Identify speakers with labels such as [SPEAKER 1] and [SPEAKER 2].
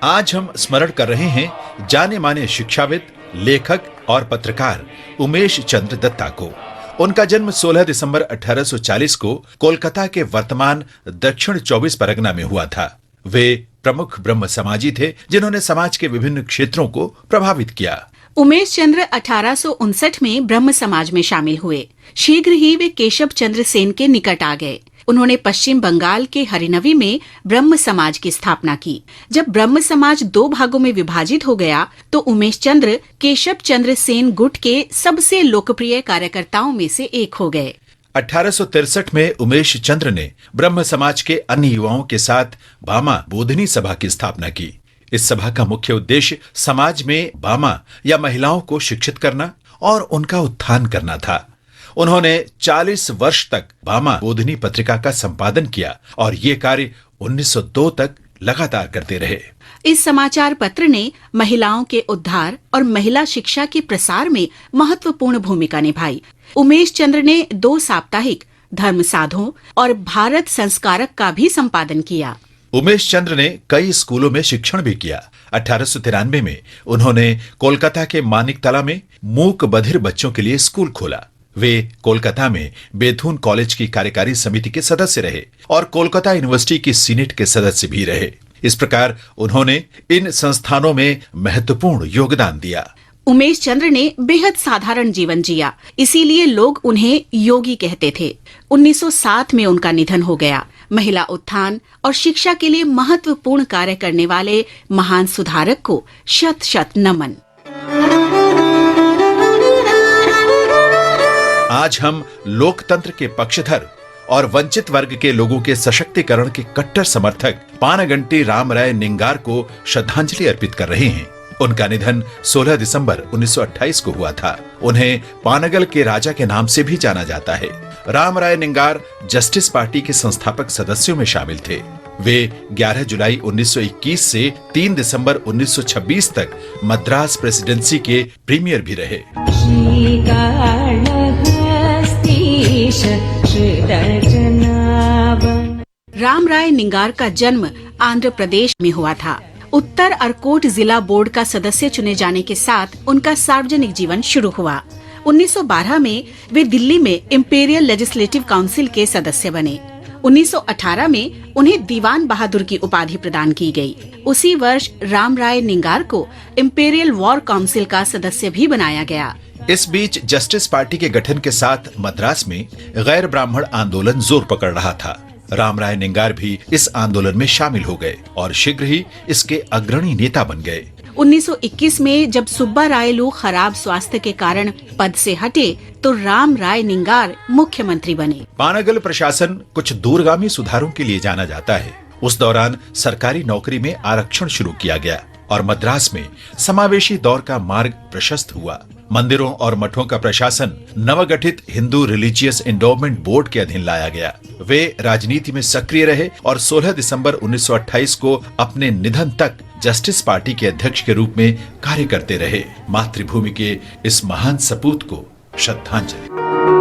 [SPEAKER 1] आज हम स्मरण कर रहे हैं जाने माने शिक्षाविद, लेखक और पत्रकार उमेश चंद्र दत्ता को। उनका जन्म 16 दिसंबर 1840 को कोलकाता के वर्तमान दक्षिण 24 परगना में हुआ था। वे प्रमुख ब्रह्म समाजी थे जिन्होंने समाज के विभिन्न क्षेत्रों को प्रभावित किया।
[SPEAKER 2] उमेश चंद्र 1859 में ब्रह्म समाज में शामिल हुए। शीघ्र ही वे केशव चंद्र सेन के निकट आ गए। उन्होंने पश्चिम बंगाल के हरिनवी में ब्रह्म समाज की स्थापना की। जब ब्रह्म समाज 2 भागों में विभाजित हो गया तो उमेश चंद्र केशव चंद्र सेन गुट के सबसे लोकप्रिय कार्यकर्ताओं में से एक हो गए।
[SPEAKER 1] 1863 में उमेश चंद्र ने ब्रह्म समाज के अन्य युवाओं के साथ बामा बोधनी सभा की स्थापना की। इस सभा का मुख्य उद्देश्य समाज में बामा या महिलाओं को शिक्षित करना और उनका उत्थान करना था। उन्होंने 40 वर्ष तक बामा बोधनी पत्रिका का संपादन किया और ये कार्य 1902 तक लगातार करते रहे।
[SPEAKER 2] इस समाचार पत्र ने महिलाओं के उद्धार और महिला शिक्षा के प्रसार में महत्वपूर्ण भूमिका निभाई। उमेश चंद्र ने 2 साप्ताहिक, धर्म साधों और भारत संस्कारक का भी संपादन किया।
[SPEAKER 1] उमेश चंद्र ने कई स्कूलों में शिक्षण भी किया। 1893 में उन्होंने कोलकाता के मानिकतला में मूक बधिर बच्चों के लिए स्कूल खोला। वे कोलकाता में बेथुन कॉलेज की कार्यकारी समिति के सदस्य रहे और कोलकाता यूनिवर्सिटी की सीनेट के सदस्य भी रहे। इस प्रकार उन्होंने इन संस्थानों में महत्वपूर्ण योगदान दिया।
[SPEAKER 2] उमेश चंद्र ने बेहद साधारण जीवन जिया, इसीलिए लोग उन्हें योगी कहते थे। 1907 में उनका निधन हो गया। महिला उत्थान और शिक्षा के लिए महत्वपूर्ण कार्य करने वाले महान सुधारक को शत शत नमन।
[SPEAKER 1] आज हम लोकतंत्र के पक्षधर और वंचित वर्ग के लोगों के सशक्तिकरण के कट्टर समर्थक पानगंटी रामराय निंगार को श्रद्धांजलि अर्पित कर रहे हैं। उनका निधन 16 दिसंबर 1928 को हुआ था। उन्हें पानगल के राजा के नाम से भी जाना जाता है। रामराय निंगार जस्टिस पार्टी के संस्थापक सदस्यों में शामिल थे। वे 11 जुलाई 1921 से 3 दिसंबर 1926 तक मद्रास प्रेसिडेंसी के प्रीमियर भी रहे।
[SPEAKER 2] रामराय निंगार का जन्म आंध्र प्रदेश में हुआ था। उत्तर अरकोट जिला बोर्ड का सदस्य चुने जाने के साथ उनका सार्वजनिक जीवन शुरू हुआ। 1912 में वे दिल्ली में इंपीरियल लेजिस्लेटिव काउंसिल के सदस्य बने। 1918 में उन्हें दीवान बहादुर की उपाधि प्रदान की गई। उसी वर्ष रामराय निंगार को इंपीरियल वॉर काउंसिल का सदस्य भी बनाया गया।
[SPEAKER 1] इस बीच जस्टिस पार्टी के गठन के साथ मद्रास में गैर ब्राह्मण आंदोलन जोर पकड़ रहा था। रामराय निंगार भी इस आंदोलन में शामिल हो गए और शीघ्र ही इसके अग्रणी नेता बन गए।
[SPEAKER 2] 1921 में जब सुब्बा रायलू खराब स्वास्थ्य के कारण पद से हटे तो रामराय निंगार मुख्यमंत्री बने।
[SPEAKER 1] पानागल प्रशासन कुछ दूरगामी सुधारों के लिए जाना जाता है। उस दौरान सरकारी नौकरी में आरक्षण शुरू किया गया और मद्रास में समावेशी दौर का मार्ग प्रशस्त हुआ। मंदिरों और मठों का प्रशासन नवगठित हिंदू रिलीजियस एंडोवमेंट बोर्ड के अधीन लाया गया। वे राजनीति में सक्रिय रहे और 16 दिसंबर 1928 को अपने निधन तक जस्टिस पार्टी के अध्यक्ष के रूप में कार्य करते रहे। मातृभूमि के इस महान सपूत को श्रद्धांजलि।